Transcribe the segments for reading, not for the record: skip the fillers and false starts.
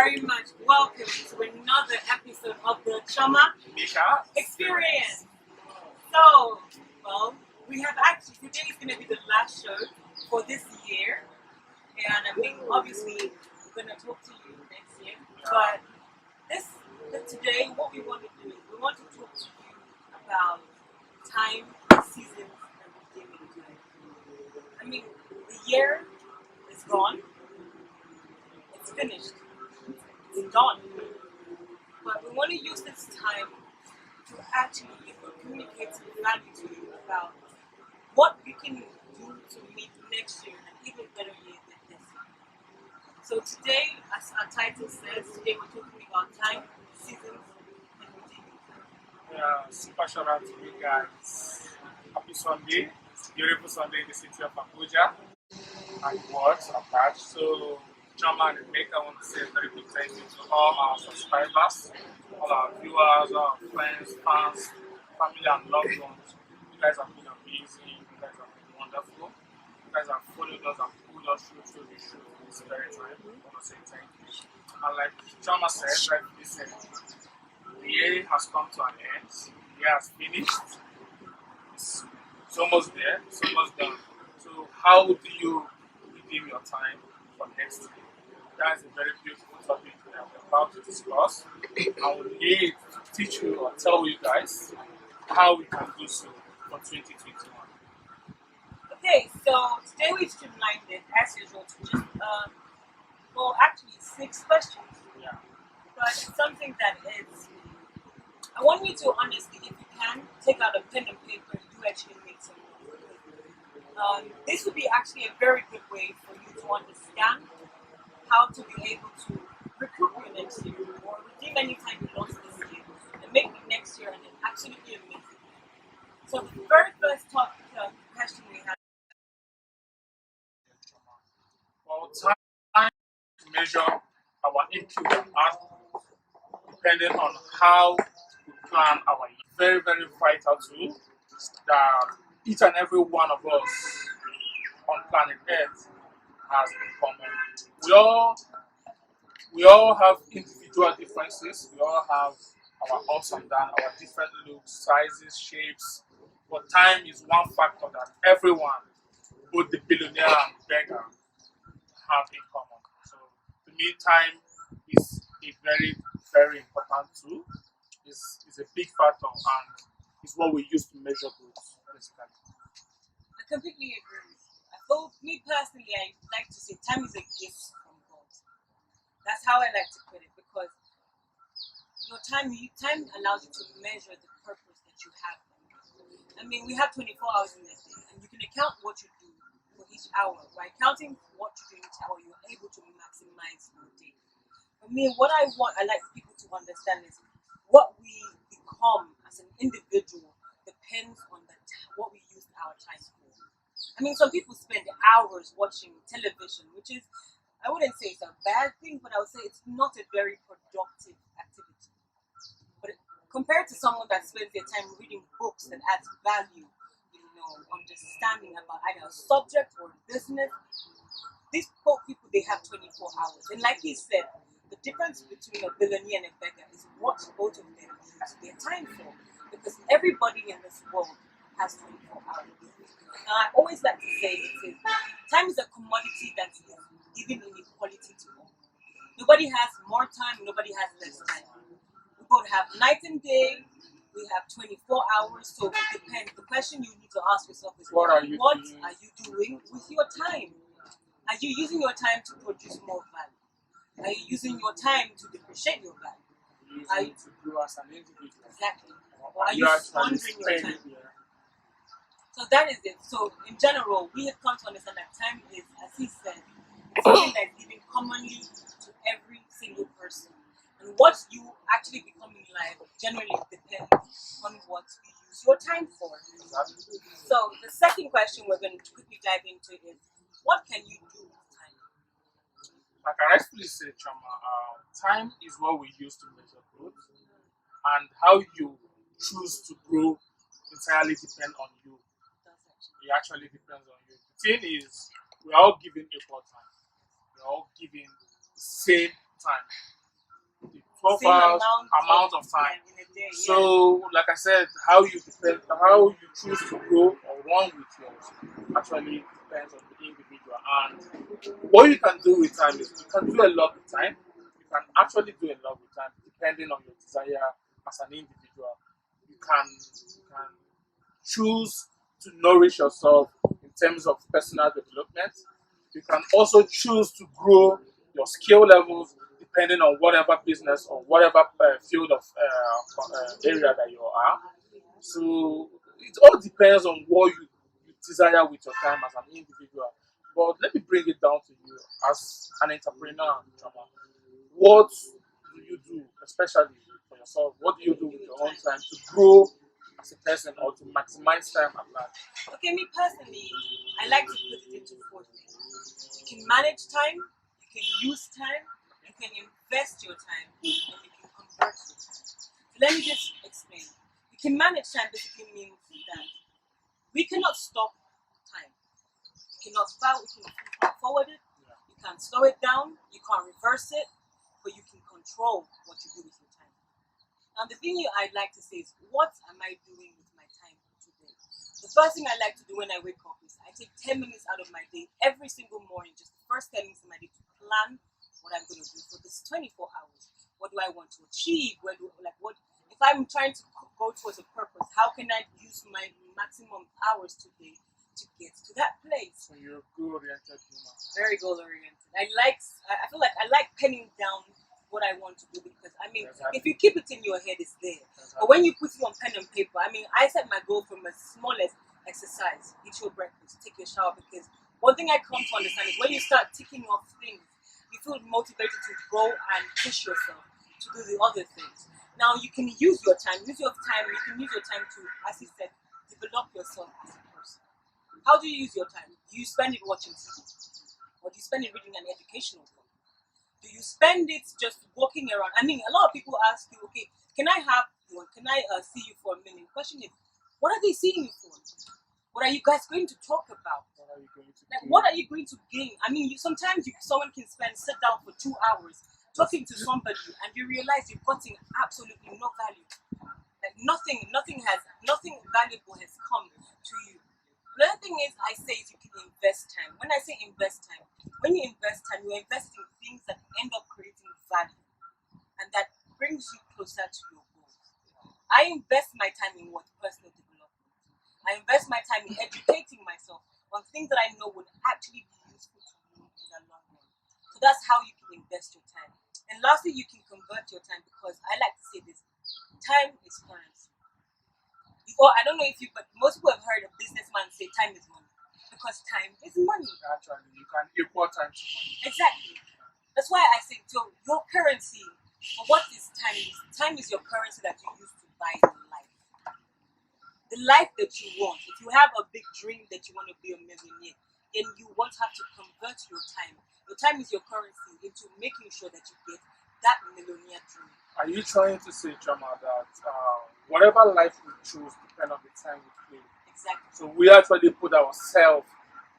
very much. Welcome to another episode of the Chioma&Emeka Experience. So, well, we have actually, today is going to be the last show for this year. And I mean, obviously, we're going to talk to you next year. But today, what we want to do is we want to talk to you about time, seasons, and redeeming time. I mean, the year is gone. It's finished. It's done. But we want to use this time to actually communicate some value to you about what we can do to meet next year and even better year than this year. So today, as our title says, today we're talking about time, seasons, and redeeming time. Yeah, super shout out to you guys. Happy Sunday. It's a beautiful Sunday in the city of Abuja and words attached. So Chioma&Emeka, I want to say a very big thank you to all our subscribers, all our viewers, all our friends, fans, family and loved ones. You guys have been amazing, you guys have been wonderful. You guys have followed us and pulled us through the show this very time. I want to say thank you. And like Chioma said, like he said, the year has come to an end. The year has finished. It's almost there, it's almost done. So how do you redeem your time for next year? That's a very beautiful topic that we're about to discuss. I will need to teach you or tell you guys how we can do so for 2021. Okay, so today we streamlined it as usual to just, actually 6 questions. Yeah. But it's something that is, I want you to honestly, if you can, take out a pen and paper and do actually make some notes. This would be actually a very good way for you to understand how to be able to recruit your next year or redeem any time you lost this year and make the next year an absolutely amazing year. So the very first question we have. Well, time to measure our input and output depending on how we plan our year. Very, very vital tool that each and every one of us on planet Earth has in common. We all have individual differences. We all have our ups and downs, our different looks, sizes, shapes. But time is one factor that everyone, both the billionaire and beggar, have in common. So to me, time is a very, very important tool. It's a big factor and it's what we use to measure growth, basically. I completely agree with you. I thought, me personally, I like to say time is a gift from God. That's how I like to put it because your time allows you to measure the purpose that you have. I mean, we have 24 hours in a day, and you can account what you do for each hour. By counting what you do each hour, you're able to maximize your day. For me, what I like people to understand is what we become as an individual depends on what we use our time for. I mean, some people spend hours watching television, which is, I wouldn't say it's a bad thing, but I would say it's not a very productive activity. But compared to someone that spends their time reading books that adds value, understanding about either a subject or a business, these people, they have 24 hours. And like he said, the difference between a billionaire and a beggar is what both of them use their time for. Because everybody in this world has 24 hours. And I always like to say, time is a commodity that is given in equality to all. Nobody has more time, nobody has less time. We both have night and day, we have 24 hours, so it depends. The question you need to ask yourself is, what are you doing with your time? Are you using your time to produce more value? Are you using your time to depreciate your value? Are you to grow as an individual? Exactly. Are you squandering your time? So that is it. So in general, we have come to understand that time is, as he said, something that's given commonly to every single person. And what you actually become in life generally depends on what you use your time for. Exactly. So the second question we're going to quickly dive into is, what can you do with time? Like I rightfully said, Chioma, time is what we use to measure growth, and how you choose to grow entirely depends on you. It actually depends on you. The thing is, we're all given equal time. We're all given the same time. The 12 Same hours amount of time. in a day. So, like I said, how you choose to grow or run with yours actually depends on the individual. And what you can do with time is you can do a lot with time. You can actually do a lot with time depending on your desire as an individual. You can choose to nourish yourself in terms of personal development. You can also choose to grow your skill levels depending on whatever business or whatever field of area that you are. So it all depends on what you desire with your time as an individual. But let me bring it down to you as an entrepreneur, Chama. What do you do, especially for yourself? What do you do with your own time to grow as a person or to maximize time at large? Okay, me personally, I like to put it into four things. You can manage time, you can use time, you can invest your time, and you can convert your time. So let me just explain. You can manage time basically means that we cannot stop time. You cannot forward it, you can't slow it down, you can't reverse it, but you can control what you do with your time. Now, the thing I'd like to say is, what am I doing with my time today? The first thing I like to do when I wake up is I take 10 minutes out of my day every single morning, just the first 10 minutes of my day, to plan what I'm going to do for this 24 hours. What do I want to achieve? If I'm trying to go towards a purpose, how can I use my maximum hours today to get to that place? So you're goal-oriented human. Very goal-oriented. I feel like I like penning down what I want to do, because if you keep it in your head, it's there. But when you put it on pen and paper, I set my goal from as small as exercise, eat your breakfast, take your shower, because one thing I come to understand is when you start ticking off things, you feel motivated to go and push yourself to do the other things. Now you can use your time. You can use your time to, as you said, develop yourself as a person. How do you use your time? Do you spend it watching TV? Or do you spend it reading an educational book? Do you spend it just walking around? A lot of people ask you, okay, can I have you? Can I see you for a minute? The question is, what are they seeing you for? What are you guys going to talk about? What are you going to gain? Sometimes someone can sit down for 2 hours talking to somebody, and you realize you've gotten absolutely no value. Like nothing valuable has come to you. The other thing is, I say, is you can invest time. When I say invest time, when you invest time, you invest in things that end up creating value and that brings you closer to your goals. I invest my time in personal development. I invest my time in educating myself on things that I know would actually be useful to me in the long run. So that's how you can invest your time. And lastly, you can convert your time, because I like to say this: time is currency. I don't know but most people have heard a businessman say time is money, because time is money. Actually, you can equal time to money. Exactly. That's why I say, so your currency. What is time? Time is your currency that you use to buy your life. The life that you want. If you have a big dream that you want to be a millionaire, then you won't have to convert your time. Your time is your currency into making sure that you get that millionaire dream. Are you trying to say, Chama, that whatever life we choose depends on the time we play? Exactly. So we actually put ourselves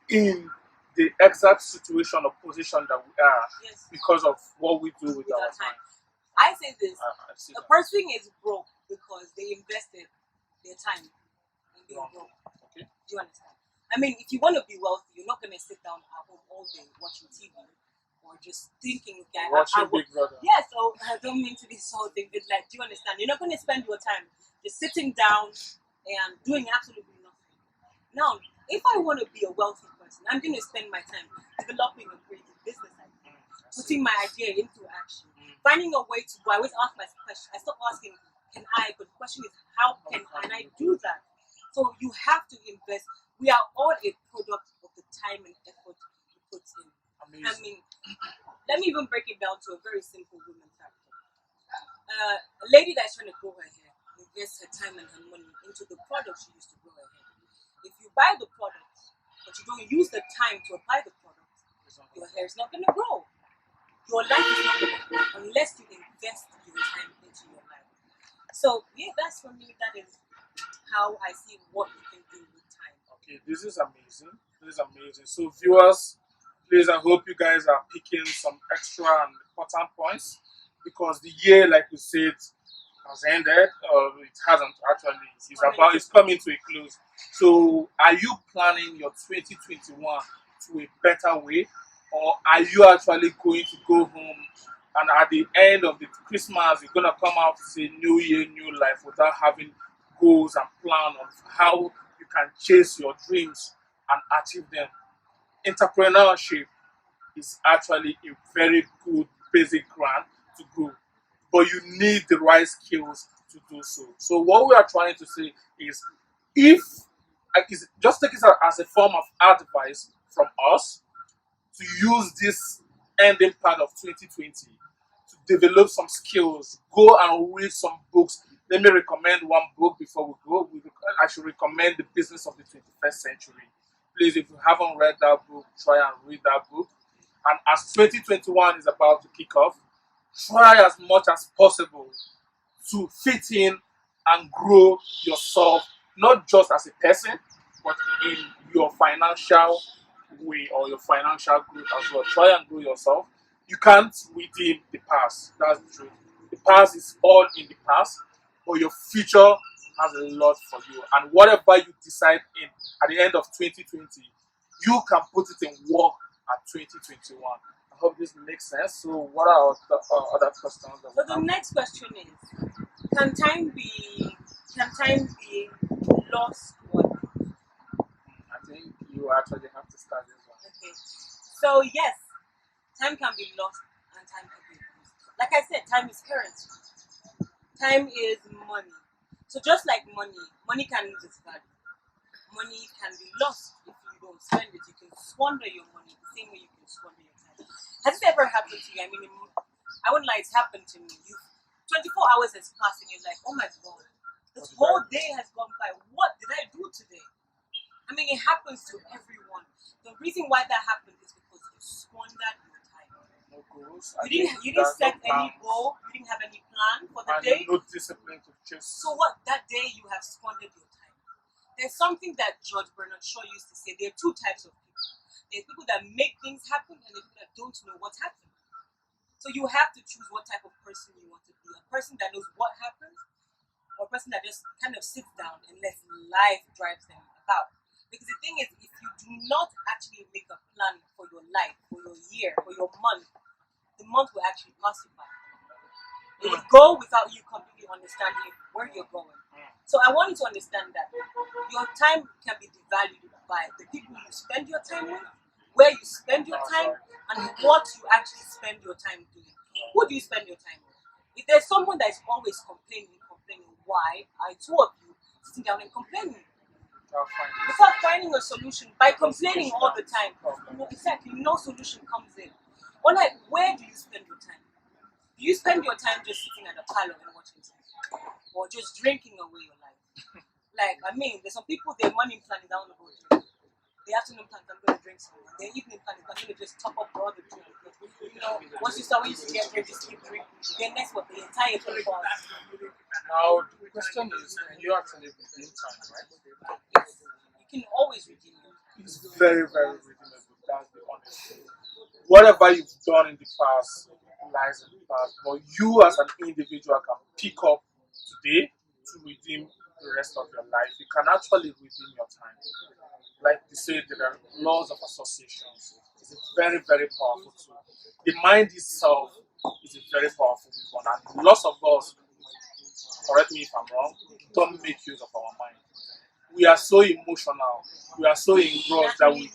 in the exact situation or position that we are, yes, because of what we do with our time. I say this: a person is broke because they invested their time in being broke. Okay. Do you understand? If you want to be wealthy, you're not going to sit down at home all day watching TV or just thinking, okay, watching Big Brother. Yeah, so I don't mean to be so big, but do you understand? You're not going to spend your time just sitting down and doing absolutely nothing. Now, if I want to be a wealthy person, I'm going to spend my time developing a creative business idea, putting my idea into action, finding a way to go. I always ask myself question. I stop asking, can I? But the question is, how can I do that? So you have to invest. We are all a product of the time and effort we put in. Amazing. Let me even break it down to a very simple woman factor. A lady that's trying to grow her hair invests her time and her money into the product she used to grow her hair. If you buy the product, but you don't use the time to apply the product, your hair is not going to grow. Your life is not going to grow unless you invest your time into your life. So, yeah, that's for me. That is how I see what you can do with time. Okay, this is amazing. So, viewers, Please, I hope you guys are picking some extra and important points because the year, like we said, has ended. It hasn't actually. It's coming to a close. So, are you planning your 2021 to a better way, or are you actually going to go home and at the end of the Christmas you're gonna come out to say New Year, New Life without having goals and plan of how you can chase your dreams and achieve them? Entrepreneurship is actually a very good basic ground to grow, but you need the right skills to do so. So what we are trying to say is, if just take it as a form of advice from us to use this ending part of 2020 to develop some skills. Go and read some books. Let me recommend one book before we go. I should recommend The Business of the 21st Century. Please, if you haven't read that book, try and read that book. And as 2021 is about to kick off, try as much as possible to fit in and grow yourself, not just as a person, but in your financial way or your financial growth as well. Try and grow yourself. You can't redeem the past. That's the truth. The past is all in the past, but your future has a lot for you. And whatever you decide in at the end of 2020, you can put it in work at 2021. I hope this makes sense. So, what are the other questions? So the next question is: Can time be lost? What? I think you actually have to start this one. Okay. So yes, time can be lost and time can be lost. Like I said, time is currency. Time is money. So just like money can lose its value. Money can be lost if you don't spend it. You can squander your money the same way you can squander your time. Has it ever happened to you? I mean, I wouldn't lie, it's happened to me. 24 hours has passed and you're like, oh my God, this whole day has gone by. What did I do today? I mean, it happens to everyone. The reason why that happened is because you squandered your time. No goals. You didn't set any goal. You didn't have any plan for the day. No discipline to chase. So what? That day you have squandered your time. There's something that George Bernard Shaw used to say. There are two types of people. There's people that make things happen and there's people that don't know what's happening. So you have to choose what type of person you want to be. A person that knows what happens, or a person that just kind of sits down and lets life drive them about. Because the thing is, if you do not actually make a plan for your life, for your year, for your month, the month will actually pass you by. It will go without you completely understanding where you're going. So I want you to understand that your time can be devalued by the people you spend your time with, where you spend your time, and what you actually spend your time doing. Who do you spend your time with? If there's someone that is always complaining, why are two of you sitting down and complaining? Without finding a solution, by complaining all the time, exactly, no solution comes in. Or like, where do you spend your time? Do you spend your time just sitting at the parlor and watching TV? Or just drinking away your life? Like, I mean, there's some people, their morning plan is I want to go drink. The afternoon plan is I'm going to drink some. Their evening plan is I'm going to just top up all the drink. You know, once you start, when you get there, just keep drinking. Then next what, the entire 24 hours. Now, the question is, can you actually redeem time, right? Yes, you can always redeem it. It's very, very redeemable. That's the honest truth. Whatever you've done in the past lies in the past, but you as an individual can pick up today to redeem the rest of your life. You can actually redeem your time. Like they say, there are laws of associations. It's a very, very powerful tool. The mind itself is a very powerful one, and lots of us, correct me if I'm wrong, don't make use of our mind. We are so emotional. We are so engrossed that we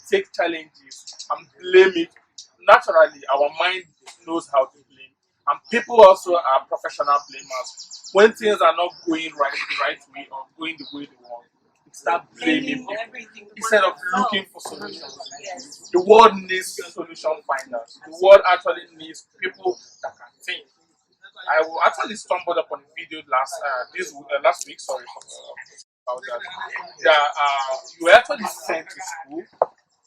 take challenges and blame it. Naturally, our mind knows how to blame, and people also are professional blamers. When things are not going the right way or going the way they want, they start blaming people instead of looking for solutions. Yes. The world needs solution finders. The world actually needs people that can think. I actually stumbled upon a video last week. Sorry about that. You were actually sent to school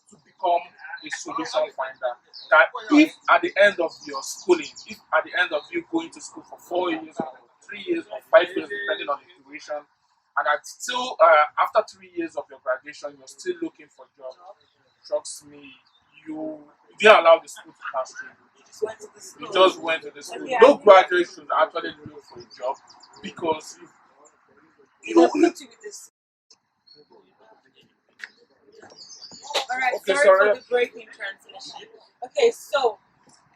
to become a solution finder. That if at the end of your schooling, if at the end of you going to school for 4 years or 3 years or 5 years, depending on the duration, and at still after 3 years of your graduation, you're still looking for a job, trust me, you didn't allow the school to pass through. You just went to the You school. just went to the school. And yeah, No graduate should actually look for a job because you put you with this. All right, okay, sorry for the break in transmission. Okay, so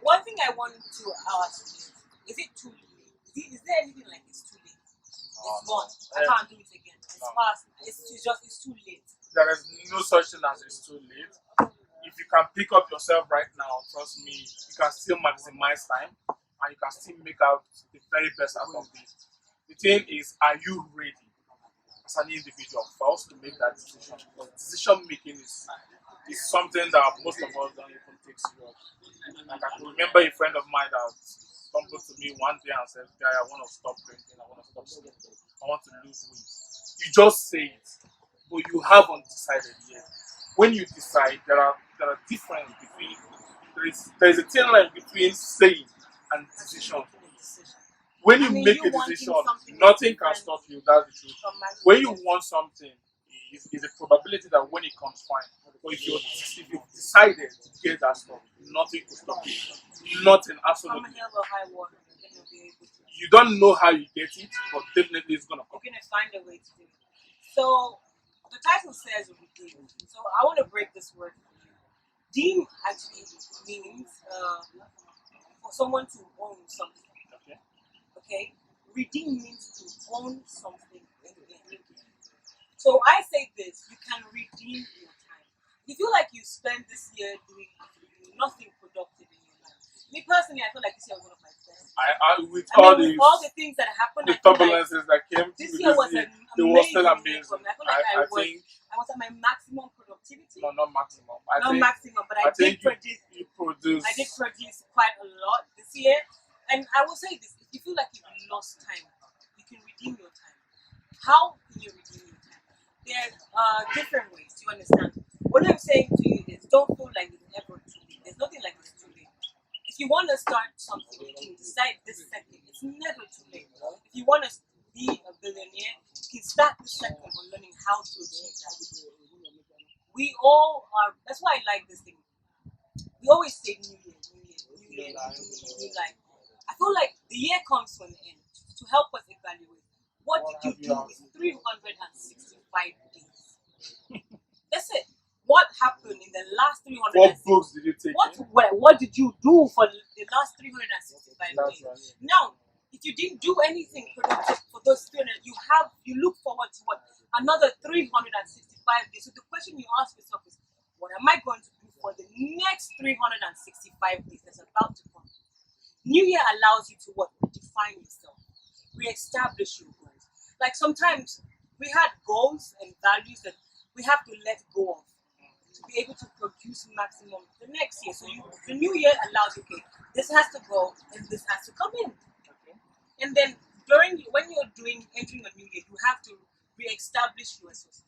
one thing I wanted to ask is it too late? Is there anything like it's too late? It's gone. I can't do it again. It's past. It's too late. There is no such thing as it's too late. If you can pick up yourself right now, trust me, you can still maximize time and you can still make out the very best out of it. The thing is, are you ready as an individual first to make that decision? Because decision making is something that most of us don't even take serious. Like I can remember a friend of mine that stumbled to me one day and said, "Guy, I want to stop drinking, I want to stop smoking, I want to lose weight." You just say it, but you haven't decided yet. When you decide, there are difference between there is a thin line between saying and decision. When you make a decision, nothing can stop you. That's the truth. When you want something, is a probability that when it comes, fine. But if you've decided to get that stuff, nothing will stop you. Nothing, absolutely. You don't know how you get it, but definitely it's gonna come. You're gonna find a way to do it. So the title says redeem. So I want to break this word for you. Deem actually means for someone to own something. Okay? Redeem means to own something again. So I say this, you can redeem your time. If you feel like you spent this year doing absolutely nothing productive in your life. Me personally, I feel like this year was one of my best. With all the things that happened, the turbulences that came this year was still amazing. amazing. I feel like I was at my maximum productivity. No, not maximum. Not maximum, but I did produce. I did produce quite a lot this year. And I will say this, if you feel like you've lost time, you can redeem your time. How can you redeem your time? There's different ways, you understand? What I'm saying to you is don't feel like it's ever too late. There's nothing like it's too late. If you want to start something, you can decide this second. It's never too late. If you want to be a billionaire, you can start this second on learning how to achieve that. We all are, that's why I like this thing. We always say new year, new life. I feel like the year comes to an end to help us evaluate what did you do with 365 days. That's it. What happened in the last 365 What books did you take? What did you do for the last 365 days? Right. Now, if you didn't do anything productive for those 300, you look forward to another 365 days. So the question you ask yourself is, what am I going to do for the next 365 days that's about to come? New Year allows you to define yourself, reestablish your goals. Like sometimes we had goals and values that we have to let go of to be able to produce maximum the next year. So the new year allows you, okay, this has to go and this has to come in. And then when you're entering a new year, you have to reestablish your association.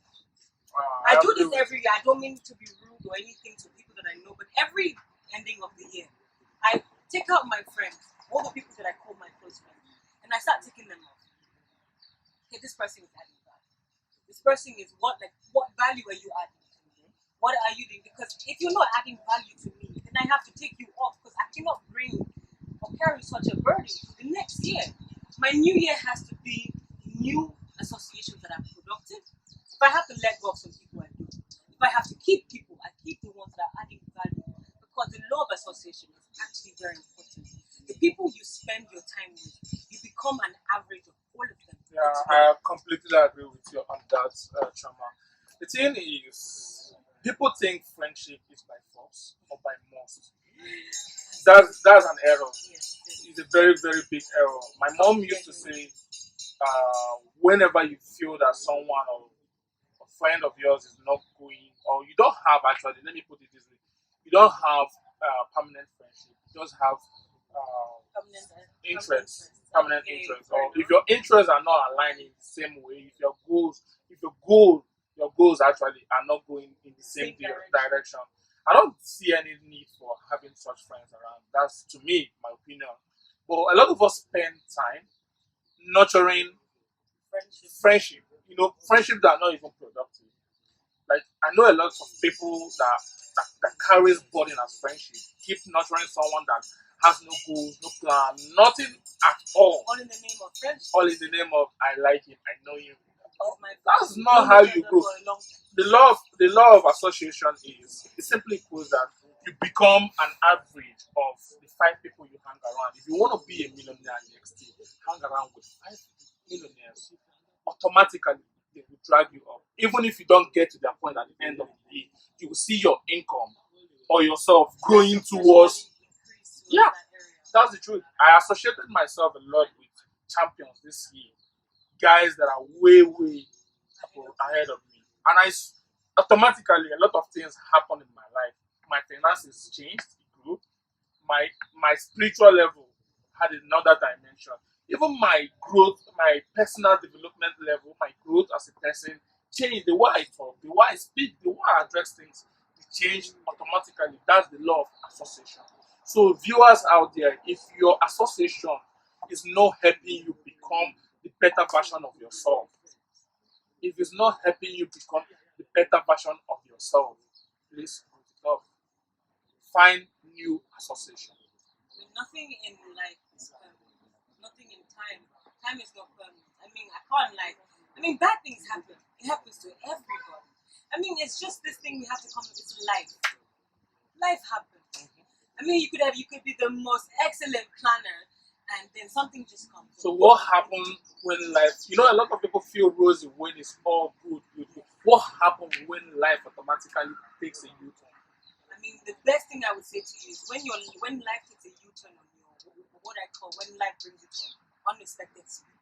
I do this every year. I don't mean to be rude or anything to people that I know, but every ending of the year, I take out my friends, all the people that I call my close friends, and I start taking them off. Okay, this person is adding value. This person is what value are you adding? What are you doing? Because if you're not adding value to me, then I have to take you off because I cannot bring or carry such a burden to the next year. My new year has to be new associations that are productive. If I have to let go of some people, I do. If I have to keep people, I keep the ones that are adding value. Because the law of association is actually very important. The people you spend your time with, you become an average of all of them. Yeah, I completely agree with you on that, Chioma. The thing is, people think friendship is by force or by must. That's an error. It's a very, very big error. My mom used to say, whenever you feel that someone or a friend of yours is not going, or you don't have actually, let me put it this way, you don't have permanent friendship, you just have permanent interest. Or if your interests are not aligning the same way, if your goals actually are not going in the same direction, I don't see any need for having such friends around. That's, to me, my opinion. But a lot of us spend time nurturing friendship. Friendship that are not even productive. Like, I know a lot of people that that carries burden as friendship. Keep nurturing someone that has no goals, no plan, nothing at all. All in the name of friendship. All in the name of I like him, I know you. My That's not how you grow. The law of association is it simply equals that you become an average of the 5 people you hang around. If you want to be a millionaire next year, hang around with 5 millionaires. Automatically, they will drag you up. Even if you don't get to that point at the end of the day, you will see your income or yourself growing towards. Yeah, that's the truth. I associated myself a lot with champions this year, guys that are way, way ahead of me. And automatically, a lot of things happen in my life. My finances changed, it grew. My spiritual level had another dimension. Even my growth, my personal development level, my growth as a person changed. The way I talk, the way I speak, the way I address things, it changed automatically. That's the law of association. So, viewers out there, if your association is not helping you become the better version of yourself, if it's not helping you become the better version of yourself, please love. Find new association. Nothing in life is permanent. Nothing in time. Time is not permanent. I mean, I can't lie. I mean, bad things happen. It happens to everybody. I mean, it's just this thing we have to come. It's life. Life happens. I mean, you could be the most excellent planner, and then something just comes. So what happens when life? A lot of people feel rosy when it's all good, good, good. What happens when life automatically takes a U-turn? I mean, the best thing I would say to you is when life takes a U-turn on you, what I call when life brings you to unexpected speed.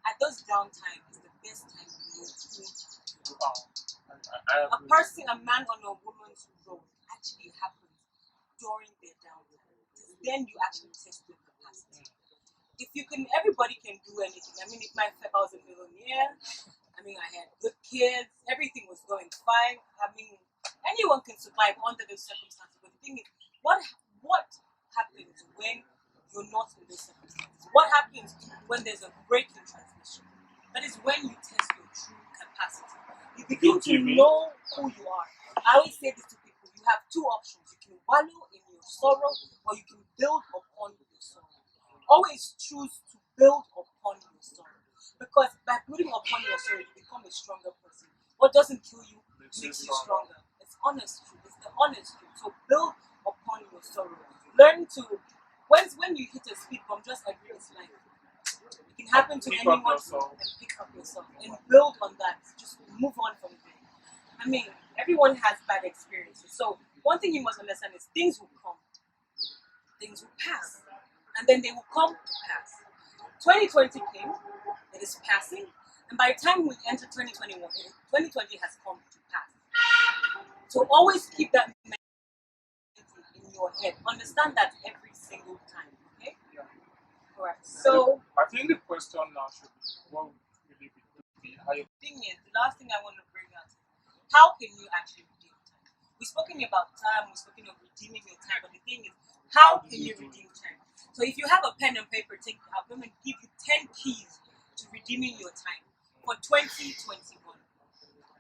At those downtime is the best time you know who you are. A person, a man on a woman's road actually happens during their downtime. Then you actually test your capacity. If you can, everybody can do anything. I mean, if I was a millionaire, I mean, I had good kids, everything was going fine. I mean, anyone can survive under those circumstances. But the thing is, what happens when you're not in those circumstances? What happens when there's a break in transmission? That is when you test your true capacity. You begin to know who you are. I always say this to people: you have two options. You can wallow in your sorrow, or you can build upon your sorrow. Always choose to build upon your sorrow, because by building upon your sorrow, you become a stronger person. What doesn't kill you makes you stronger. It's honest truth. It's the honest truth. So build upon your sorrow. Learn to when you hit a speed bump, just agree it's life. It can happen to anyone, and pick up yourself and build on that. Just move on from there. I mean, everyone has bad experiences. So one thing you must understand is things will come, things will pass, and then they will come to pass. 2020 came, it is passing, and by the time we enter 2021, 2020 has come to pass. So always keep that in your head. Understand that every single time. Okay? Yeah. Alright. So I think the question now should be what would really be how you thing is, the last thing I want to bring out is how can you actually redeem time? We've spoken about time, we've spoken of redeeming your time, but the thing is, how can you redeem time? So if you have a pen and paper, I'm going to give you 10 keys to redeeming your time for 2021.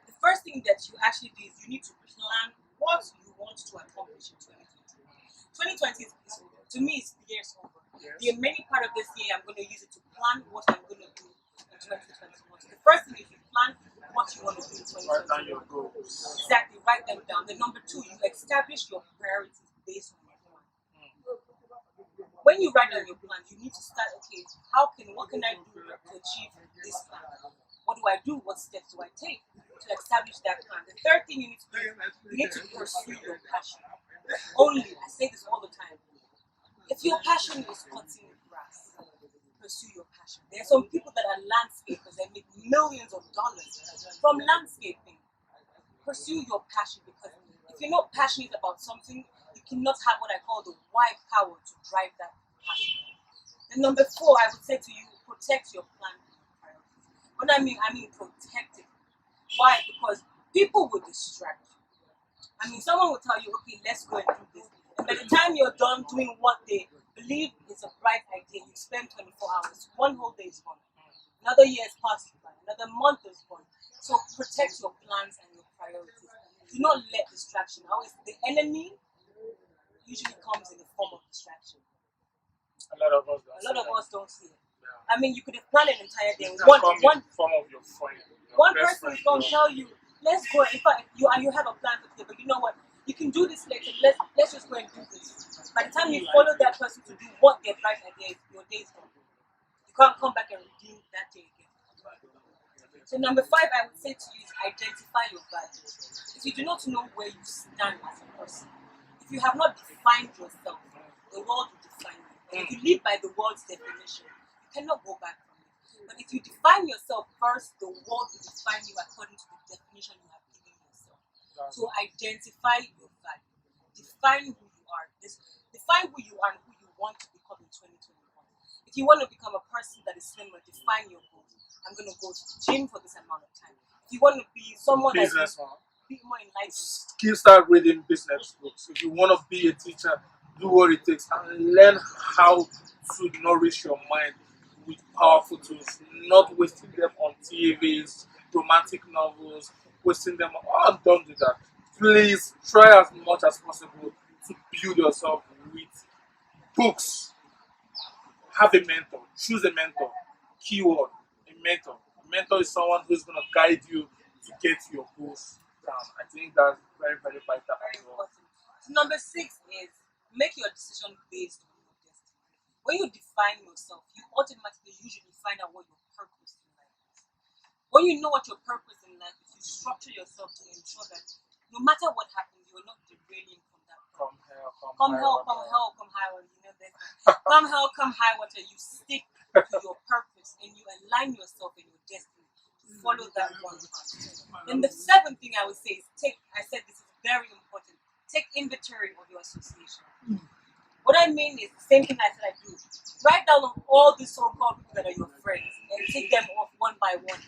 The first thing that you actually do is you need to plan what you want to accomplish in 2020. 2020 to me, is the year's over. The remaining part of this year, I'm going to use it to plan what I'm going to do in 2021. So the first thing is you plan what you want to do in 2021. write down your goals. Exactly, write them down. Then number two, you establish your priorities based on your plan. When you write down your plan, you need to start, okay, what can I do to achieve this plan? What do I do? What steps do I take to establish that plan? The third thing you need to do is you need to pursue your passion. Only, I say this all the time. If your passion is cutting grass, pursue your passion. There are some people that are landscapers that make millions of dollars from landscaping. Pursue your passion, because if you're not passionate about something, you cannot have what I call the why power to drive that passion. And number four, I would say to you, protect your plan and your priorities. What I mean protect it. Why? Because people will distract you. I mean, someone will tell you, okay, let's go and do this. And by the time you're done doing what they believe is a bright idea, you spend 24 hours. One whole day is gone. Another year has passed by. Another month is gone. So protect your plans and your priorities. Do not let distraction. Always, the enemy usually comes in the form of distraction. A lot of us don't. A lot of us don't see it. Yeah. I mean, you could have planned an entire day. It can come in One the form of your friend. Your one best person is friend, going to tell you, let's go. In fact, you have a plan for today, but you know what? You can do this later. Let's just go and do this. By the time you follow that person to do what their bright idea is, your day is gone. You can't come back and redeem that day again. So number 5, I would say to you is identify your values. If you do not know where you stand as a person, if you have not defined yourself, the world will define you. And if you live by the world's definition, you cannot go back from it. But if you define yourself first, the world will define you according to the definition you have given yourself. So identify your value. Define who you are. Define who you are and who you want to become in 2021. If you want to become a person that is slimmer, define your goals. I'm going to go to the gym for this amount of time. If you want to be someone that's be more enlightened, start reading business books. If you want to be a teacher, do what it takes and learn how to nourish your mind with powerful tools, not wasting them on TVs, romantic novels, wasting them on. Oh, don't do that. Please try as much as possible to build yourself with books. Have a mentor. Choose a mentor. Keyword, a mentor. A mentor is someone who's going to guide you to get your goals down. I think that's very, very vital. very important. So number 6 is make your decision based on your destiny. When you define yourself, you automatically usually find out what your purpose in life is. When you know what your purpose in life is, you structure yourself to ensure that no matter what happens, you are not derailing from that purpose. Come hell, come high water. You know that. Come hell, come high water. You stick to your purpose and you align yourself in your destiny to follow that one path. And the 7th thing I would say is I said this is very important. Take inventory of your association. What I mean is the same thing I said I do. Write down all the so-called people that are your friends and take them off one by one.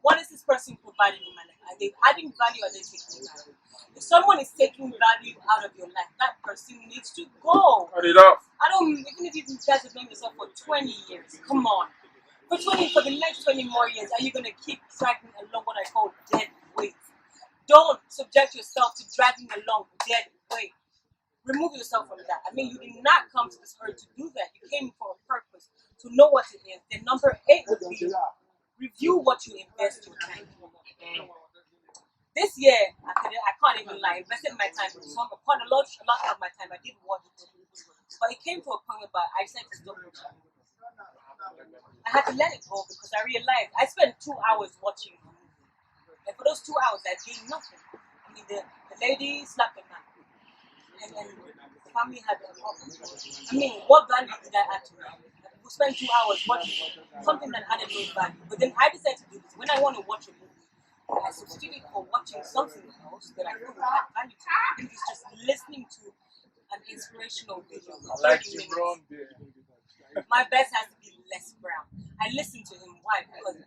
What is this person providing in my life? Are they adding value or are they taking value? If someone is taking value out of your life, that person needs to go. Cut it off. Even if you guys have known yourself for 20 years, come on. For the next 20 more years, are you going to keep dragging along what I call dead weight? Don't subject yourself to dragging along dead weight. Remove yourself from that. I mean, you did not come to this earth to do that. You came for a purpose, to know what it is. Then number 8 would be review what you invest your time in. This year, I can't even lie. I invested my time. Upon a lot of my time, I did watch it. But it came to a point where I decided to stop watching. I had to let it go because I realized I spent 2 hours watching a movie. And for those 2 hours, I gained nothing. I mean, the lady slapped the man. And the family had a problem. I mean, what value did I add to it? We spent 2 hours watching something that added no value. But then I decided to do this. When I want to watch a movie, I substitute for watching something else that I feel will add value to me. I think it's just listening to an inspirational video. I like Jim Brown there. My best has to be Les Brown. I listen to him. Why? Because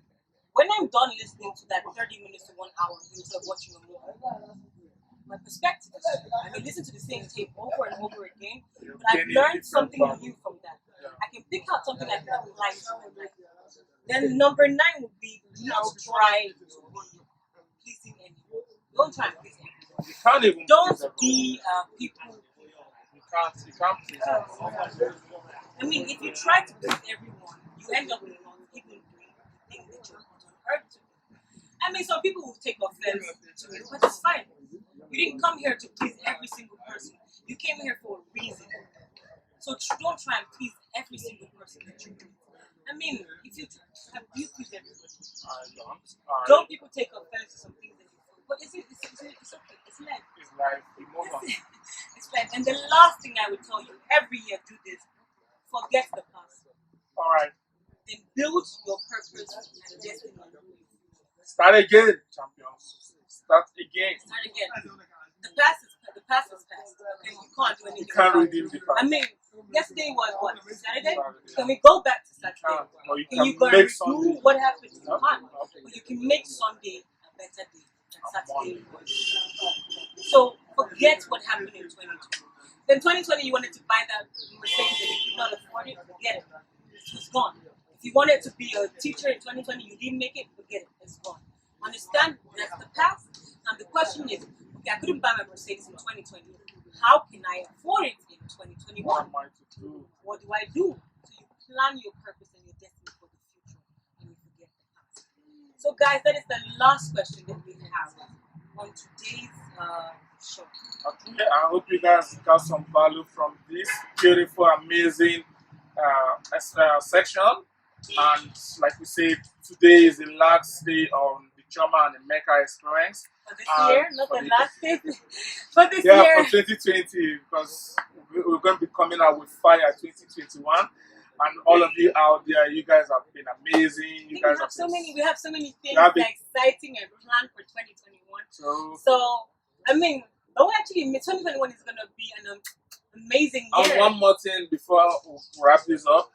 when I'm done listening to that 30 minutes to 1 hour instead of watching a movie, my perspective is I can listen to the same tape over and over again, but I've learned something new from that. I can pick out something I can apply to my life. Then number 9 would be not try to be pleasing anyone. Don't try and please anyone. You can't even. Don't be people. You can't please everyone. I mean, if you try to please everyone, you end up not even doing the thing that you're on earth to do. I mean, some people will take offense to it, but it's fine. You didn't come here to please every single person. You came here for a reason. So don't try and please every single person that you meet. I mean, if you please everybody. Don't people take offense to some things that you feel? But it's okay. It's life. It's life. You move on. It's life. And the last thing I would tell you, every year do this. Forget the past. Alright. Then build your purpose and destiny. Start again, champions. Start again. The past is past. Okay, you can't do anything. You can't redeem the past. I mean, yesterday was what? Saturday? Can we go back to Saturday? No, you Can you can make Sunday. do what happened? You can't. But you can make Sunday a better day than Saturday was. So forget what happened in 2020. Then 2020 you wanted to buy that Mercedes and you could not afford it, forget it. It's gone. If you wanted to be a teacher in 2020, you didn't make it, forget it. It's gone. Understand that's the past. Now the question is, okay, I couldn't buy my Mercedes in 2020. How can I afford it in 2021? What am I to do? What do I do? So you plan your purpose and your destiny for the future, and you forget the past. So, guys, that is the last question that we have on today's show. Okay, I hope you guys got some value from this beautiful, amazing section. And like we said, today is the last day on the Chioma&Emeka experience. For this year, not the last day. For this year. Yeah, for 2020, because we're going to be coming out with fire 2021. And all of you out there, you guys have been amazing. You guys we have so many things have that are exciting and planned for 2021. So I mean, but actually, 2021 is going to be an amazing year. And one more thing before we wrap this up.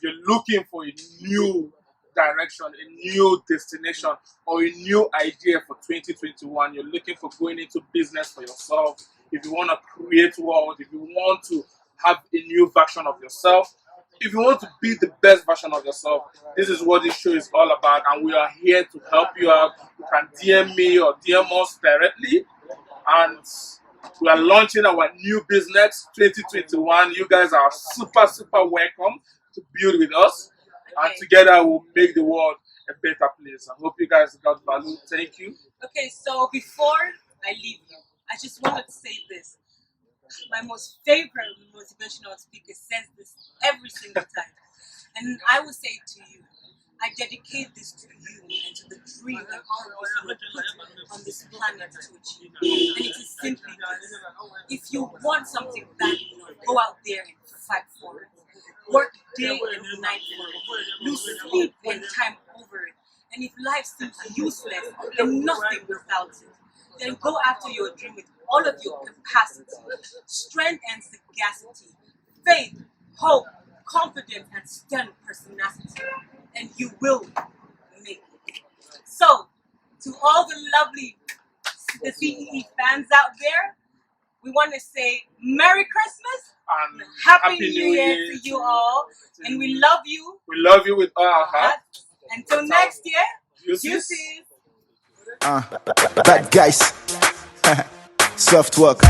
You're looking for a new direction, a new destination, or a new idea for 2021. You're looking for going into business for yourself. If you want to create wealth, if you want to have a new version of yourself, if you want to be the best version of yourself, this is what this show is all about, and we are here to help you out. You can DM me or DM us directly, and we are launching our new business 2021. You guys are super welcome to build with us, and together we'll make the world a better place. I hope you guys got value. Thank you. Okay, so before I leave you, I just wanted to say this. My most favorite motivational speaker says this every single time, and I will say it to you. I dedicate this to you and to the dream and purpose you were put on this planet to achieve. And it is simply this. If you want something badly enough, go out there and fight for it. Work day and night for it. Lose sleep and time over it. And if life seems useless and nothing without it, then go after your dream with all of your capacity, strength and sagacity, faith, hope, confidence, and stern personality, and you will make it. So, to all the lovely C&E fans out there, we want to say Merry Christmas and Happy New Year to you all, and we love you. We love you with all our heart. Until next year, deuces. Deuces. Bad guys. Soft work.